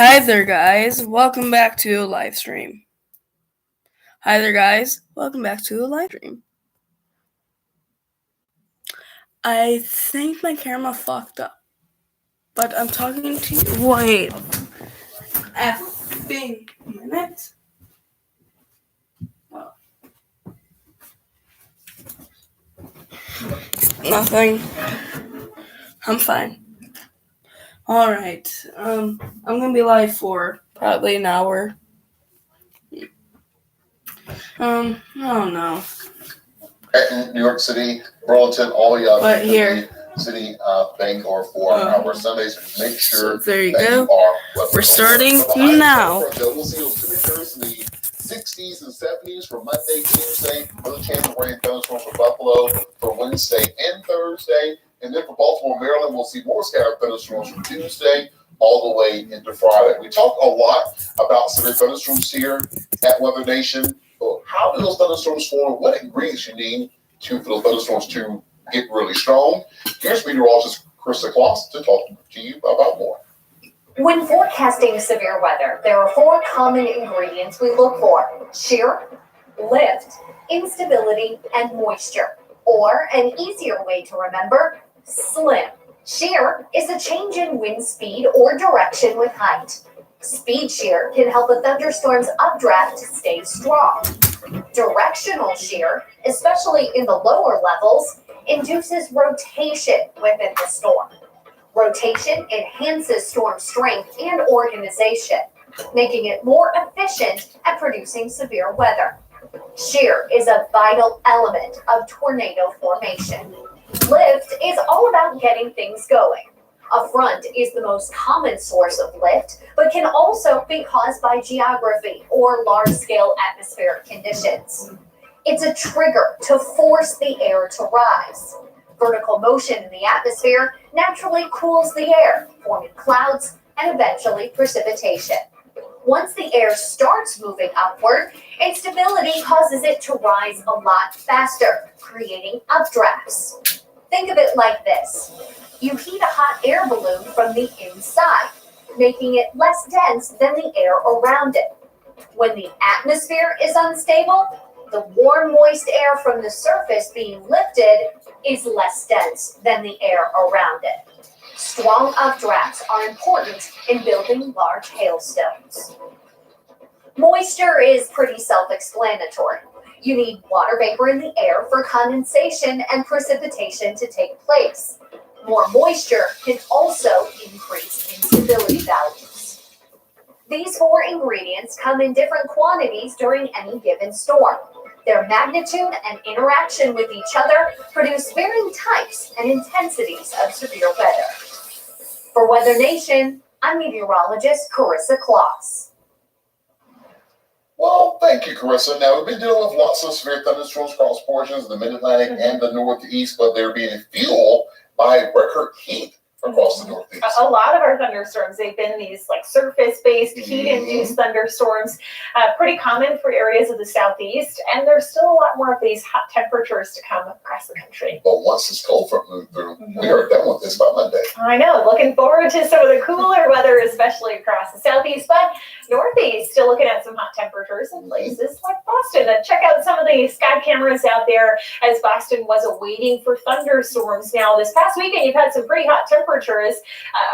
Hi there, guys. Welcome back to a live stream. I think my camera fucked up, but I'm talking to you. Wait. Effing minute. Oh. Nothing. I'm fine. Alright. I'm gonna be live for probably an hour. I don't know. In New York City, Burlington, all the way But here. City, Bank, or 4 hour Sundays. Make sure So there you that go. you are. We're starting now. We'll see those temperatures in the 60s and 70s for Monday, Tuesday. Little chance of rain thunderstorms for Buffalo for Wednesday and Thursday. And then for Baltimore, Maryland, we'll see more scattered thunderstorms from Tuesday all the way into Friday. We talk a lot about severe thunderstorms here at Weather Nation. Well, how do those thunderstorms form? What ingredients you need for those thunderstorms to get really strong? Here's meteorologist Krista Kloss to talk to you about more. When forecasting severe weather, there are 4 common ingredients we look for: shear, lift, instability, and moisture. Or, an easier way to remember, SLIM. Shear is a change in wind speed or direction with height. Speed shear can help a thunderstorm's updraft stay strong. Directional shear, especially in the lower levels, induces rotation within the storm. Rotation enhances storm strength and organization, making it more efficient at producing severe weather. Shear is a vital element of tornado formation. Lift is all about getting things going. A front is the most common source of lift, but can also be caused by geography or large-scale atmospheric conditions. It's a trigger to force the air to rise. Vertical motion in the atmosphere naturally cools the air, forming clouds and eventually precipitation. Once the air starts moving upward, instability causes it to rise a lot faster, creating updrafts. Think of it like this. You heat a hot air balloon from the inside, making it less dense than the air around it. When the atmosphere is unstable, the warm, moist air from the surface being lifted is less dense than the air around it. Strong updrafts are important in building large hailstones. Moisture is pretty self-explanatory. You need water vapor in the air for condensation and precipitation to take place. More moisture can also increase instability values. These 4 ingredients come in different quantities during any given storm. Their magnitude and interaction with each other produce varying types and intensities of severe weather. For Weather Nation, I'm meteorologist Krista Kloss. Well, thank you, Krista. Now, we've been dealing with lots of severe thunderstorms across portions of the Mid-Atlantic and the Northeast, but they're being fueled by record heat across the Northeast. A lot of our thunderstorms, they've been these like surface-based heat-induced thunderstorms, pretty common for areas of the Southeast, and there's still a lot more of these hot temperatures to come across the country. But once this cold front moved through, we are done with this by Monday. I know, looking forward to some of the cooler weather, especially across the Southeast, but Northeast still looking at some hot temperatures in places like Boston. And check out some of the sky cameras out there as Boston was awaiting for thunderstorms. Now, this past weekend, you've had some pretty hot temperatures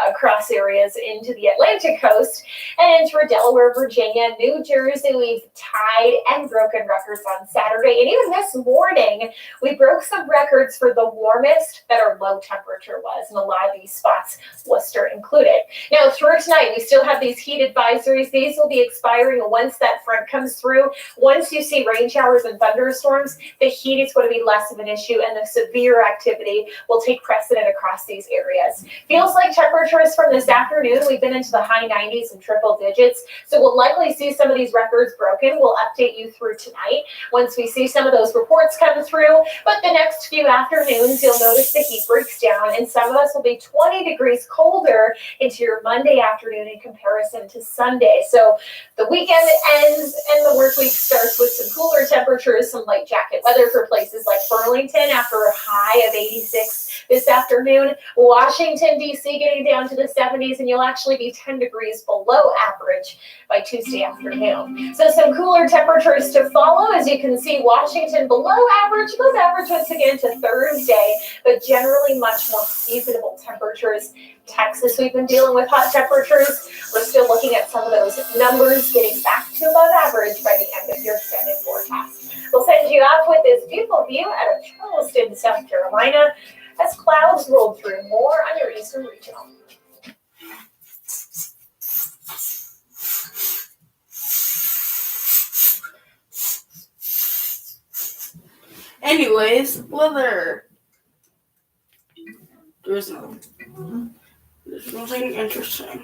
across areas into the Atlantic coast and into Delaware, Virginia, New Jersey. We've tied and broken records on Saturday. And even this morning, we broke some records for the warmest that our low temperature was. In a lot of these spots, Worcester included. Now, through tonight, we still have these heat advisories. These will be expiring once that front comes through. Once you see rain showers and thunderstorms, the heat is going to be less of an issue and the severe activity will take precedent across these areas. Feels like temperatures from this afternoon, we've been into the high 90s and triple digits, so we'll likely see some of these records broken. We'll update you through tonight once we see some of those reports come through, but the next few afternoons, you'll notice the heat breaks down, and some of us will be 20 degrees colder into your Monday afternoon in comparison to Sunday. So the weekend ends and the work week starts with some cooler temperatures, some light jacket weather for places like Burlington after a high of 86 this afternoon. Washington Washington, D.C. getting down to the 70s, and you'll actually be 10 degrees below average by Tuesday afternoon. So some cooler temperatures to follow. As you can see, Washington below average, above average once again to Thursday, but generally much more seasonable temperatures. Texas, we've been dealing with hot temperatures. We're still looking at some of those numbers getting back to above average by the end of your extended forecast. We'll send you off with this beautiful view out of Charleston, South Carolina, as clouds roll through more on your eastern regional. Anyways, weather. There's nothing interesting.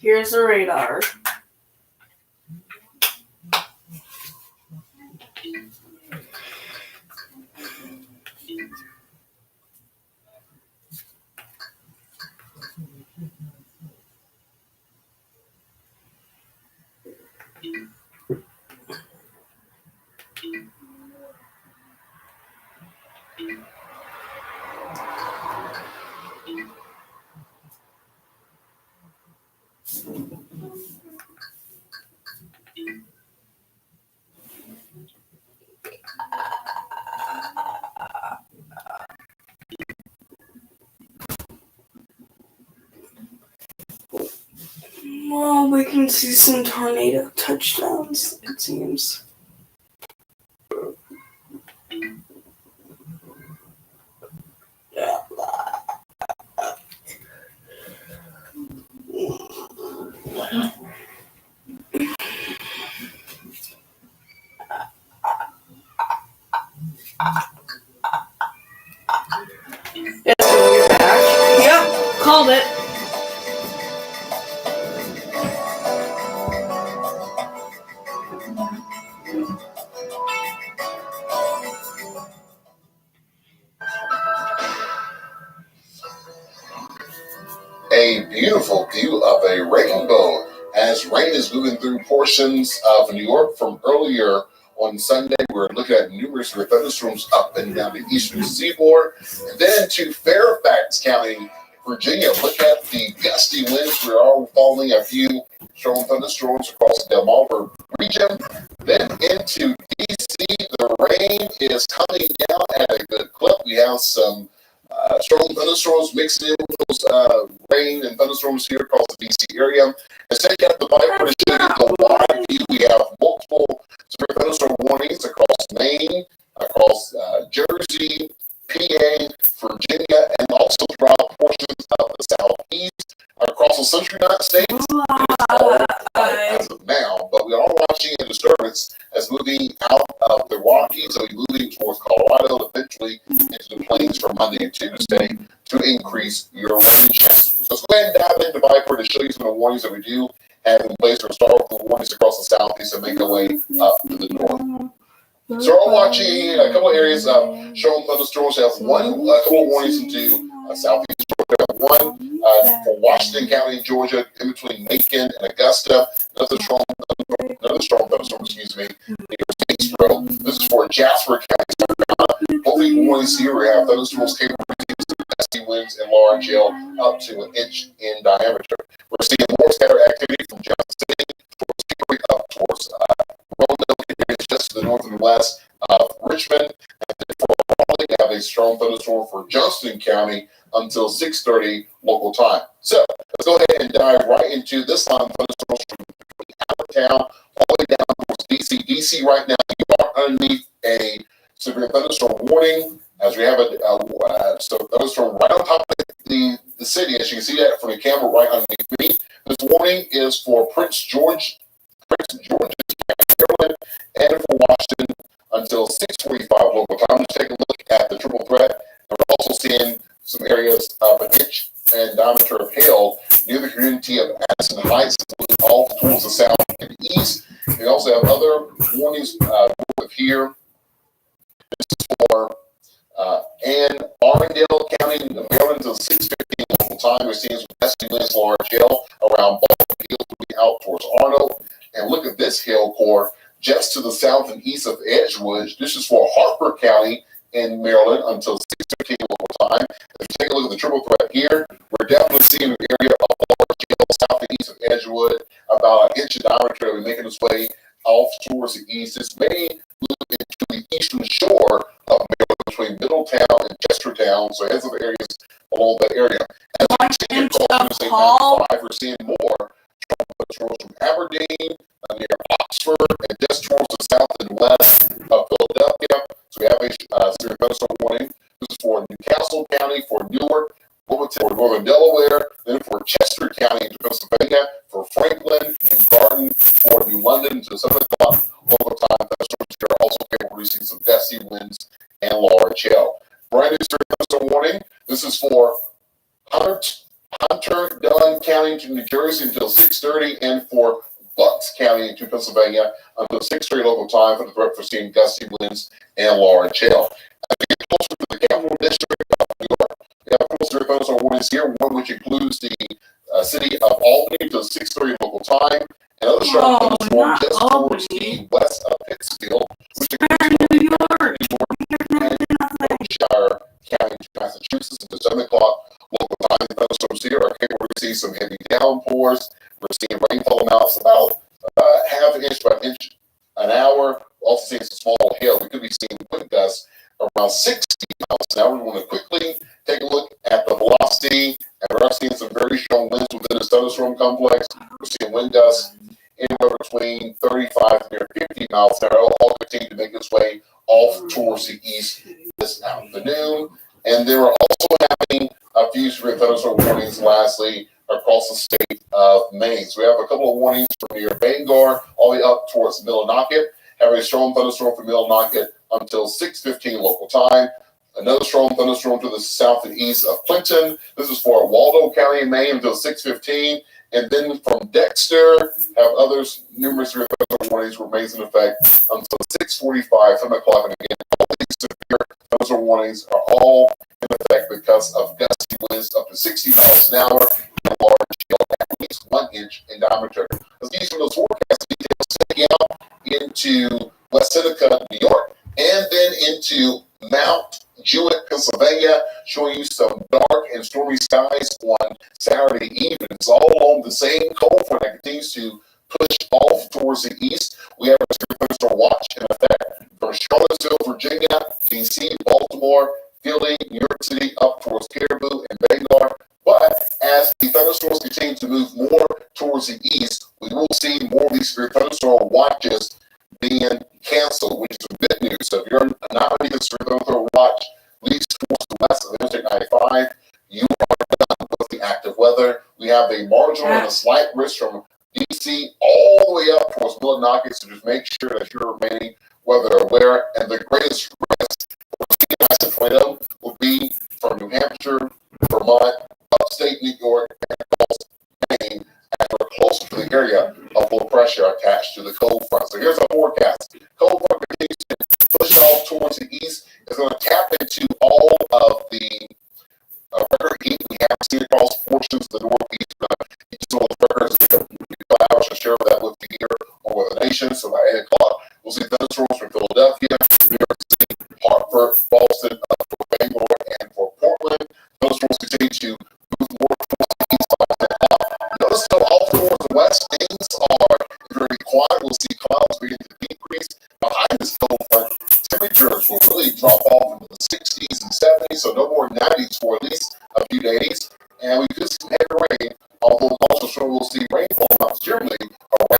Here's the radar. Well, we can see some tornado touchdowns, it seems. Yes, we're back. Yep, called it. A beautiful view of a rainbow as rain is moving through portions of New York from earlier on Sunday. We're looking at numerous thunderstorms up and down the eastern seaboard. And then to Fairfax County, Virginia. Look at the gusty winds. We're all following a few strong thunderstorms across the Delmarva region. Then into DC, the rain is coming down at a good clip. We have some strong thunderstorms mixing in with those rain and thunderstorms here across the DC area. Let's take out the bike for the wide view. We have multiple severe thunderstorm warnings across Maine, across Jersey, PA, Virginia, and also throughout portions of the Southeast, across the central United States. It's all quiet as of now, but we are watching a disturbance as moving out of the Rockies, so we're moving towards Colorado, eventually into the plains for Monday and Tuesday to increase your rain chance. So let's go ahead and dive into Viper to show you some of the warnings that we do have in place. We'll start with the warnings across the Southeast and make our way up to the north. So we're watching a couple of areas showing thunderstorms. We have a couple of warnings into southeast Georgia. One for Washington County, Georgia, in between Macon and Augusta. Another strong thunderstorm, near Statesboro. This is for Jasper County, South Carolina. Both warnings here, we have thunderstorms capable of gusty winds and large hail up to an inch in diameter. We're seeing more scattered activity from Johnson City towards Hickory up towards Roanoke, areas just to the north and west of Richmond. And then for Raleigh, we have a strong thunderstorm for Johnston County until 6:30 local time. So let's go ahead and dive right into this line of thunderstorms from out of town all the way down towards DC. DC right now, you are underneath a severe thunderstorm warning, as we have so thunderstorm right on top of the city. As you can see that from the camera right underneath me. This warning is for Prince George's Maryland, and for Washington until 6:45 local time. Let's take a look at the triple threat. And we're also seeing some areas of an inch and diameter of hail near the community of Addison Heights, all towards the south and east. We also have other warnings north here. This is for Anne Arundel County, Maryland, until 6:15 local time. We're seeing some gusty winds, large hail around Baldwin Hills, moving out towards Arnold. And look at this hail core just to the south and east of Edgewood. This is for Harper County in Maryland until 6:15 local time. If you take a look at the triple threat here, we're definitely seeing an area of large hail south and east of Edgewood, about an inch in diameter. We're making its way off towards the east. This may move into the eastern shore of Maryland between Middletown and Chestertown. So heads of the areas along that area. As we continue across Interstate 95, we're seeing more thunderstorms from Aberdeen, near Oxford, and just towards the south and west of Philadelphia. So we have a severe thunderstorm warning. This is for Newcastle County, for Newark, Wilmington, for northern Delaware, then for Chester County into Pennsylvania, for Franklin, New Garden, for New London to 7 o'clock local time. Thunderstorms here are also capable of producing some gusty winds and large hail. Brand new severe thunderstorm warning. This is for Hunter, Dunn County to New Jersey until 6:30, and for Bucks County into Pennsylvania until 6:30 local time for the threat for seeing gusty winds and large hail. As we get closer to the capital district of New York, we have a couple severe thunderstorm warnings here, one which includes the city of Albany until 6:30 local time. Another strong thunderstorm just towards the west of Pittsfield, which includes New York. Shire County, Massachusetts until 7 o'clock local time. The thunderstorms here are capable of seeing some heavy downpours. We're seeing rainfall amounts about half an inch to an inch an hour. We're also seeing some small hail. We could be seeing wind gusts around 60 miles an hour. We want to quickly take a look at the velocity, and we are seeing some very strong winds within this thunderstorm complex. We're seeing wind gusts anywhere between 35 to near 50 miles an hour, all continue to make its way off towards the east this afternoon. And they are also having a few severe thunderstorm warnings lastly across the state of Maine. So we have a couple of warnings from near Bangor all the way up towards Millinocket. Have a strong thunderstorm from Millinocket until 6:15 local time. Another strong thunderstorm to the south and east of Clinton. This is for Waldo County in Maine until 6:15. And then from Dexter, have others numerous severe thunderstorm warnings remains in effect until 6:45, 7 o'clock. And again, all these severe thunderstorm warnings are all in effect because of gusty winds up to 60 miles an hour and large hail at least 1 inch in diameter. Let's give you some of those forecast details taking out into West Seneca, New York, and then into Mount Jewett, Pennsylvania, showing you some dark and stormy skies on Saturday evening. It's all along the same cold front that continues to push off towards the east. We have a severe thunderstorm watch in effect from Charlottesville, Virginia, DC, Baltimore, Philly, New York City, up towards Caribou and Bangor. But as the thunderstorms continue to move more towards the east, we will see more of these severe thunderstorm watches being canceled, which is some good news. So if you're not ready to severe thunderstorm watch leads towards the west of Interstate 95, you are done with the active weather. We have a marginal and a slight risk from DC all the way up towards Millinocket, so just make sure that you're remaining weather aware. And the greatest risk for seeing massive tornado will be from New Hampshire, Vermont, upstate New York, and Maine, as we're closer to the area of low pressure attached to the cold front. So here's our forecast. Cold front continues to push off towards the east. It's going to tap into all of the record heat we have seen across portions of the northeast. Each of those records, I will share that with you here or with the nation. So by 8 o'clock, we'll see thunderstorms from Philadelphia, New York City, Hartford, thunderstorms continue to move more towards the east side of the Notice how all towards the west, things are very quiet. We'll see clouds beginning to decrease. Behind this cold front, temperatures will really drop off into the 60s and 70s, so no more 90s for at least a few days. And we could see some heavy rain, although also sure we'll see rainfall amounts generally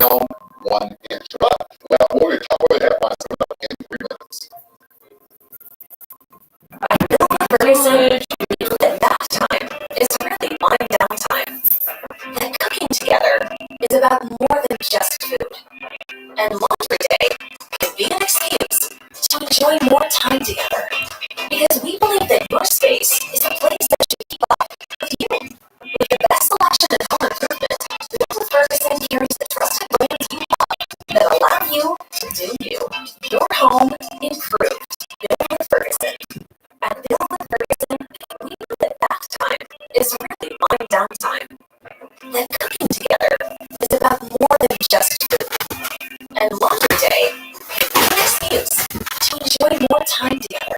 around 1 inch. But we're going to talk about the headlines coming up in 3 minutes. Ferguson, bath time is really wind down time. And cooking together is about more than just food. And laundry day can be an excuse to enjoy more time together. Because we believe that your space is a place that should keep up with you. With the best selection of home improvement, Build Ferguson carries the trusted brands you love that allow you to do you. Your home improved. Build Ferguson. At Build Ferguson, we know that bath time is really wind down time. That cooking together is about more than just food. And laundry day can be an excuse to enjoy more time together.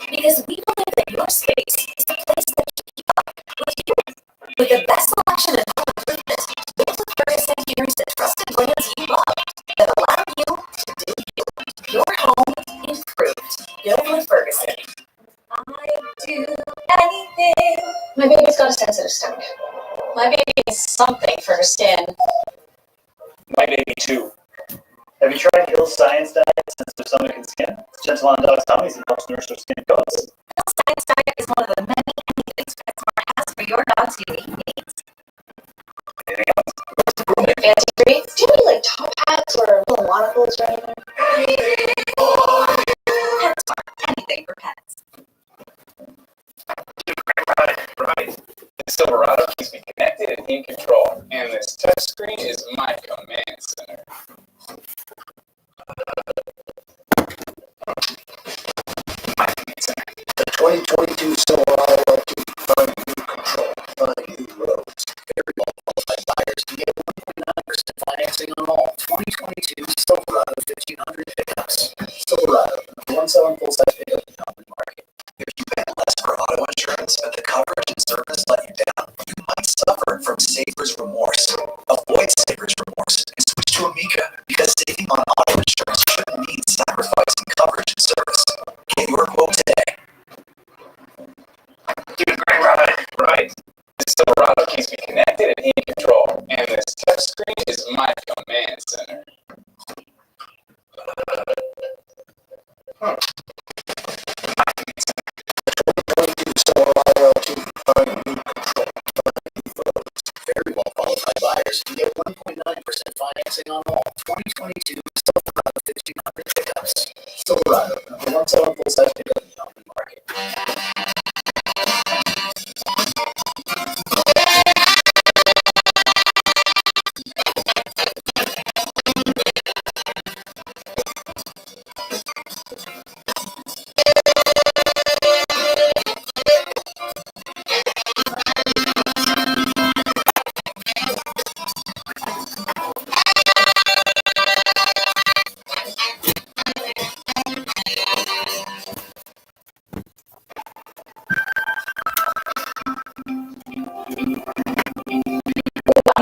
Because we believe that your space is a place that should keep up with you. With the best selection of home improvement, Build Ferguson carries the trusted brands you love that allow you to do you. Your home improved. Build Ferguson. I do anything. My baby's got a sensitive stomach. My baby needs something for her skin. My baby too. Have you tried Hill's Science Diet Sensitive Stomach and Skin? It's gentle on dogs' tummies and helps nurse their skin coats. Hill's Science Diet is one of the many things PetSmart has for your dog's unique needs. Anything else? Anti-tree? Do you need like top hats or little monocles or anything? PetSmart, anything for pets. Right. The Silverado keeps me connected and in control, and this touch screen is my command center. The 2022 Silverado LT, find new control, find new roads. Very well qualified buyers can get 1.9% financing on all 2022 Silverado 1500 pickups. Silverado, the one selling full-size pickup in the open market. If you pay less for auto insurance, but the coverage and service let you down, you might suffer from saver's remorse. Avoid saver's remorse and switch to Amica, because saving on auto insurance shouldn't mean sacrificing coverage and service. Get your quote today. Dude, right. The Silverado keeps me connected and in control, and this touch screen is my command center. Silverado LT, find new control, find new roads. Very well qualified buyers can get 1.9% financing on all 2022 Silverado 1500 pickups. Silverado, the one selling full-size pickup in the open market.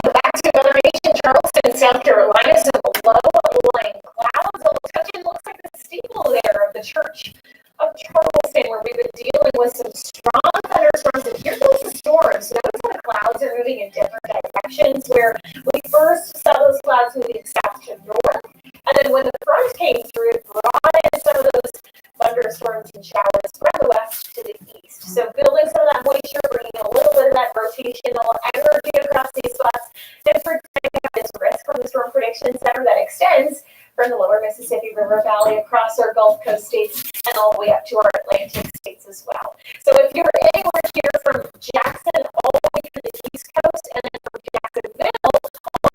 Back to Mother Nation, Charleston, South Carolina. So low-lying clouds. It looks like the steeple there of the Church of Charleston, where we've been dealing with some strong thunderstorms. And here goes the storms. Notice how the clouds are moving in different directions, where we first saw those clouds moving south to north. And then when the front came through, it brought in some of those thunderstorms and showers from the west to the east. So building some of that moisture, bringing a little bit of that rotational energy across these spots, and protecting this risk from the Storm Prediction Center that extends from the lower Mississippi River Valley across our Gulf Coast states and all the way up to our Atlantic states as well. So if you're anywhere here from Jackson all the way to the East Coast, and then from Jacksonville all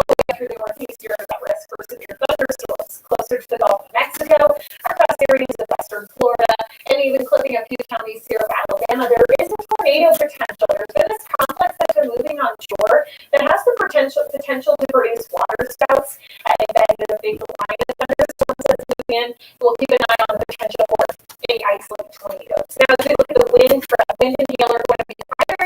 the way through the Northeast, you're at risk for severe thunderstorms closer to the Gulf of Mexico, across areas of western Florida, and even clipping a few counties here of Alabama. There is a tornado potential. There's been this complex that's been moving on shore that has the potential to produce water spouts and then the big line of thunderstorms that's moving in. We'll keep an eye on the potential for any isolated tornadoes. Now, as we look at the wind and hail are going to be higher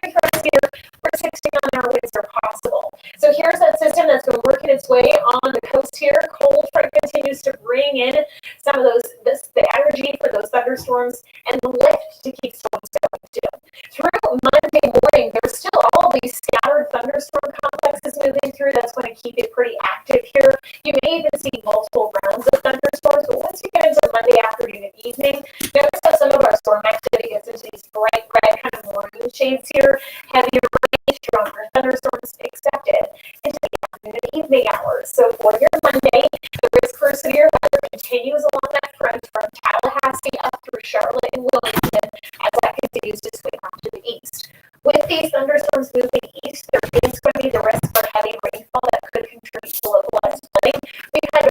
its way on the coast here. Cold front continues to bring in some of the energy for those thunderstorms and the lift to keep storms going too. Through Monday morning, there's still all these scattered thunderstorm complexes moving through. That's going to keep it pretty active here. You may even see multiple rounds of thunderstorms, but once you get into Monday afternoon and evening, notice how some of our storm activity gets into these bright red kind of maroon shades here. Heavier rain, stronger thunderstorms expected into the afternoon and evening hours. So for your Monday, the risk for severe weather continues along that front from Tallahassee up through Charlotte and Wilmington as that continues to swing off to the east. With these thunderstorms moving east, there is going to be the risk for heavy rainfall that could contribute to localized flooding. We've had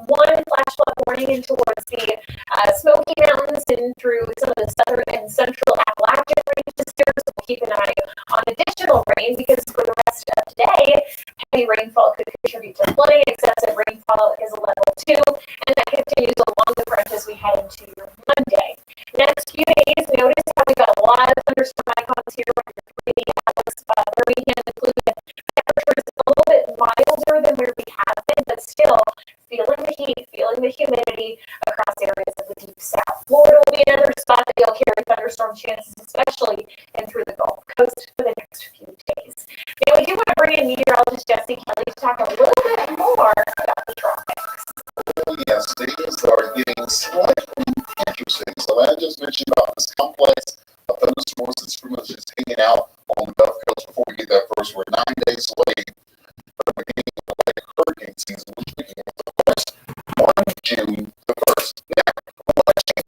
one flash flood warning in towards the Smoky Mountains and through some of the southern and central Appalachian ranges here, so we'll keep an eye on additional rain because for the rest of today, heavy rainfall could contribute to flooding. Excessive rainfall is a level 2, and that continues along the front as we head into Monday. Next few days, notice how we got a lot of thunderstorm icons here. Birmingham included. Temperatures a little bit milder than where we have been, but still feeling the heat, feeling the humidity across areas of the deep south. Florida will be another spot that you'll carry thunderstorm chances, especially in through the Gulf Coast for the next few days. Now, we do want to bring in meteorologist Jesse Kelly to talk a little bit more about the tropics. Yes, things are getting slightly interesting. So I just mentioned about this complex of thunderstorms that's pretty much just hanging out on the Gulf Coast. Before we get that first, we're 9 days away from the beginning of the hurricane season, which begins the first on June the 1st. Now,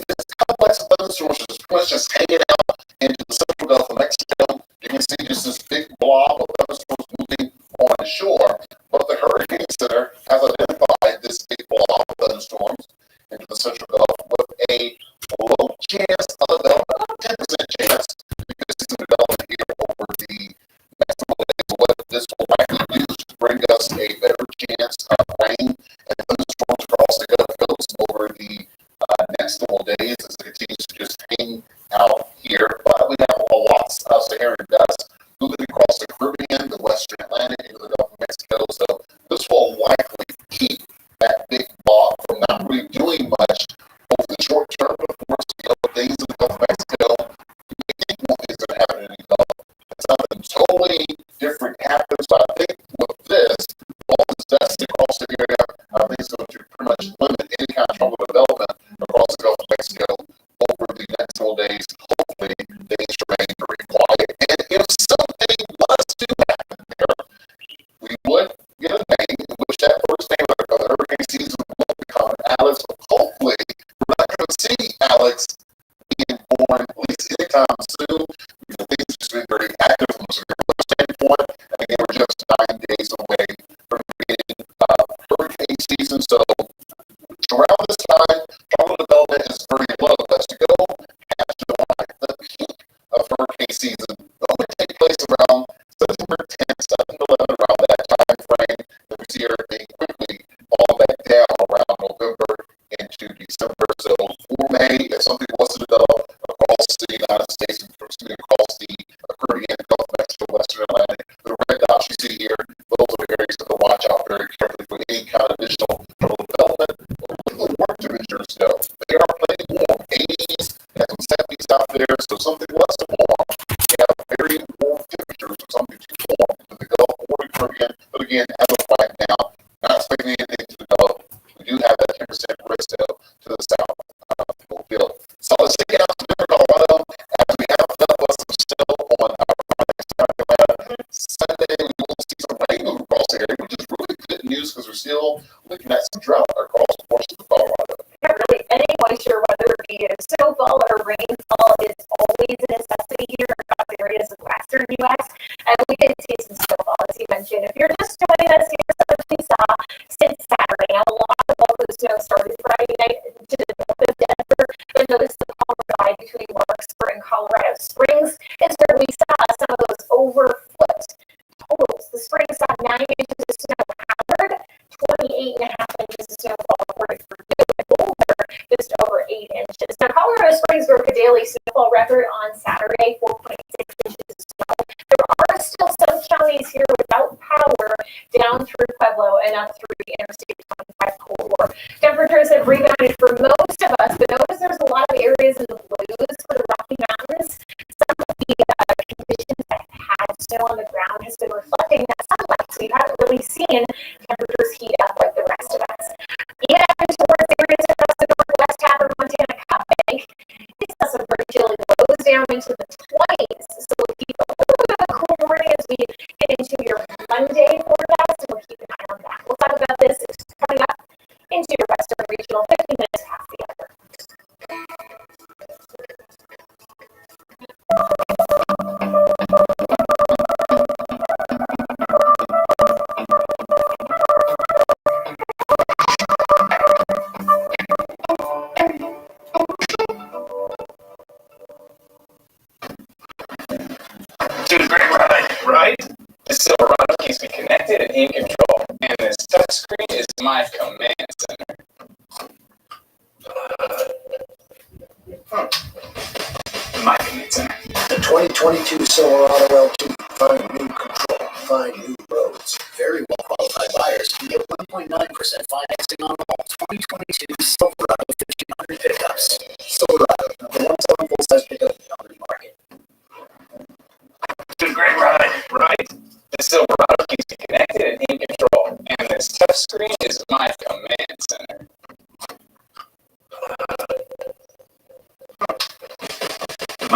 this complex of thunderstorms is pretty much just hanging out into the central Gulf of Mexico. You can see just this big blob of thunderstorms moving on the shore, but the Hurricane Center has identified this big blob of thunderstorms into the central Gulf with a low chance of development, 10% chance, because it's a development here over the next couple of days. What this will likely do is bring us a better chance of rain and thunderstorms across the Gulf Coast over the next couple of days as it continues to just hang out here. But we have a lot of Saharan dust moving across the Caribbean, the Western Atlantic, into the Gulf of Mexico. So this will likely keep that big blob from not really doing much over the short term. But of course, things in the Gulf of Mexico, we think what is going to happen in the Gulf. Something totally different happens. But I think with this, all this dust across the area, I think it's going to pretty much limit any kind of trouble development across the Gulf of Mexico over the next couple days. Hopefully, things remain very quiet. And if something was to happen there, we would get a name in which that first name of the hurricane season will become Alex. Hopefully, we're not going to see Alex being born at least anytime soon, because things have just been very active from a severe weather standpoint. And again, we're just 9 days away from beginning hurricane season. So around this time, tropical development is very low. That's to go past July. The peak of hurricane season will only take place around September 10th, 7 to 11, around that time frame. That we see everything quickly fall back down around November into December. So for May, if something was to develop across the United States, across the Caribbean, Gulf of Mexico, Western Atlantic, the red dots you see here, those are the areas that to watch out very carefully for any kind of additional development or legal work temperatures go. They are plenty warm, 80s and some 70s out there, so something less than warm. We have very warm temperatures, so something too warm to the Gulf or the Caribbean. But again, as of right now, not expecting anything to develop. We do have that 10% risk though to the south. Field. So let's take it out to Denver, Colorado, as we have felt us some snow on our Sunday. We will see some rain move across the area, which is really good news because we're still looking at some drought across portions of Colorado. Yeah, really, any moisture, whether it be snowfall or rainfall, is always a necessity here across areas of western U.S. And we did see some snowfall, as you mentioned. If you're just joining us here, so we saw since Saturday, now a lot of local snow started Friday night to the north of Denver. You'll notice the divide between Larkspur and Colorado Springs is where we saw some of those overfoot totals. The Springs saw 9 inches of snow. Howard, 28.5 inches of snowfall reported for Boulder, just over 8 inches. Now, Colorado Springs broke a daily snowfall record on Saturday, 4.6 inches of snow. There are still some counties here without power down through Pueblo and up through the Interstate 25 corridor. Temperatures have rebounded for most of us, but notice there's a lot of areas in the blues for the Rocky Mountains. Some of the conditions that had snow on the ground has been reflecting that sunlight, so you haven't really seen temperatures heat up like the rest of us. Even towards areas across the northwest half of Montana Cut Bank, it's still some pretty chilly lows down into the 20s. So we'll keep a little bit of a cool morning as we get into your Monday forecast, and we'll keep an eye on that. We'll talk about this coming up into your Western Regional 15 minutes past the hour. Dude, great ride, right? This Silverado keeps me connected and in control, and this touchscreen is my command center. My command center. The 2022 Silverado LT. Find new control. Find new roads. Very well qualified buyers can get 1.9% financing on all 2022 Silverado 1500 pickups. Silverado, number 1 selling full-size pickup in the Albany market. Dude, great ride, right? This Silverado keeps me connected and in control, and this touchscreen is my command center.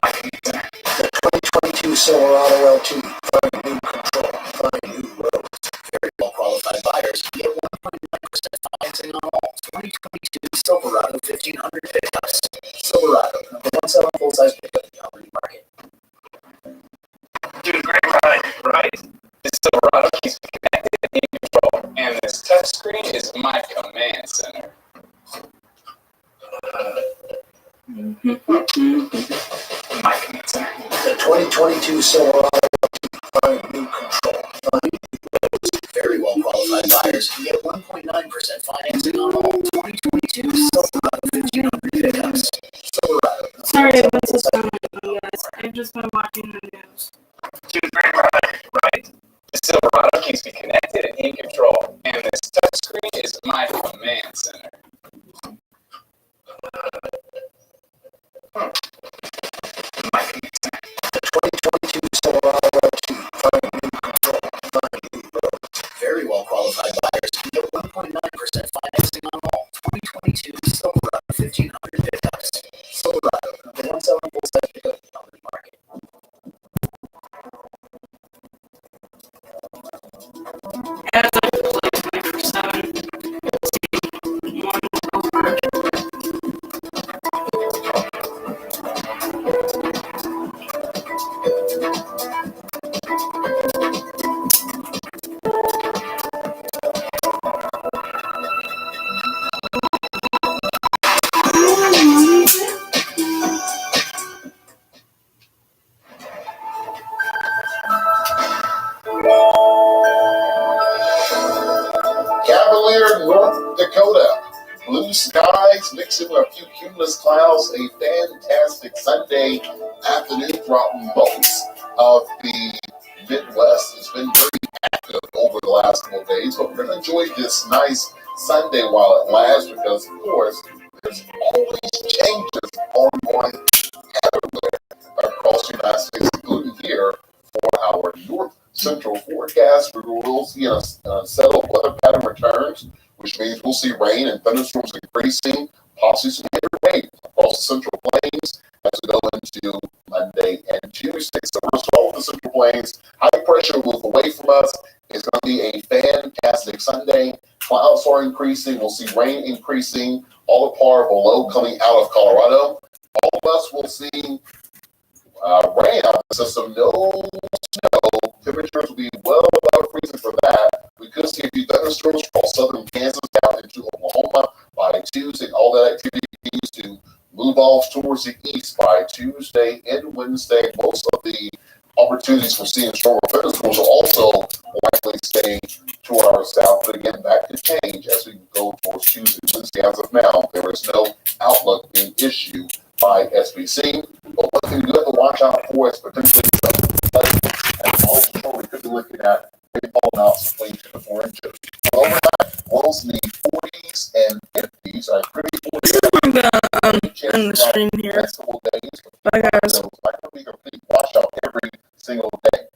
My command center. The 2022 Silverado LT. Find new control. Find new roads. Very well qualified buyers can get 1.9% financing on all 2022 Silverado 1500 pickups. Silverado, number 1 selling full-size pickup in the Albany market. Dude, great ride, right? This Silverado keeps me connected and in control, and this touchscreen is my command center. My command center. The 2022 Silverado find new control, find new roads. Very well qualified buyers can get 1.9% financing on all 2022 Silverado 1500 pickups. Silverado. Sorry, I missed this comment, you guys. I've just been watching the news. Dude, great ride, right? This Silverado keeps me connected and in control, and this touchscreen is my command center. My command center. The 2022 Silverado find new control, find new roads. Very well qualified buyers can get 1.9% financing on all 2022 Silverado 1500 pickups. Silverado, number 1 selling full-size pickup in the Albany market. As I play 24/7, one over. Cavalier, North Dakota. Blue skies mixing with a few cumulus clouds. A fantastic Sunday afternoon throughout most of the Midwest. It's been very active over the last couple of days, but we're going to enjoy this nice Sunday while it lasts because, of course, there's always changes ongoing everywhere across the United States, including here for our North Central forecast. We will see a settled weather pattern returns, which means we'll see rain and thunderstorms increasing, possibly some heavy rain across the Central Plains as we go into Monday and Tuesday. So first of all, the Central Plains, high pressure will move away from us. It's going to be a fantastic Sunday. Clouds are increasing. We'll see rain increasing. All the part of a low coming out of Colorado. All of us will see rain out of the system. No snow. Temperatures will be well above freezing for that. We could see a few thunderstorms across southern Kansas down into Oklahoma by Tuesday. All that activity continues to move off towards the east by Tuesday and Wednesday. Most of the opportunities for seeing stronger thunderstorms will also likely stay to our south. But again, that could change as we go towards Tuesday and Wednesday. As of now, there is no outlook being issued by SBC. But one thing you have to watch out for is potentially and also we could be looking at rainfall amounts between inches. Overnight, lows in the 40s and 50s are pretty I'm gonna end the stream here. Festival days. Bye guys. So I could be a complete washout every single day.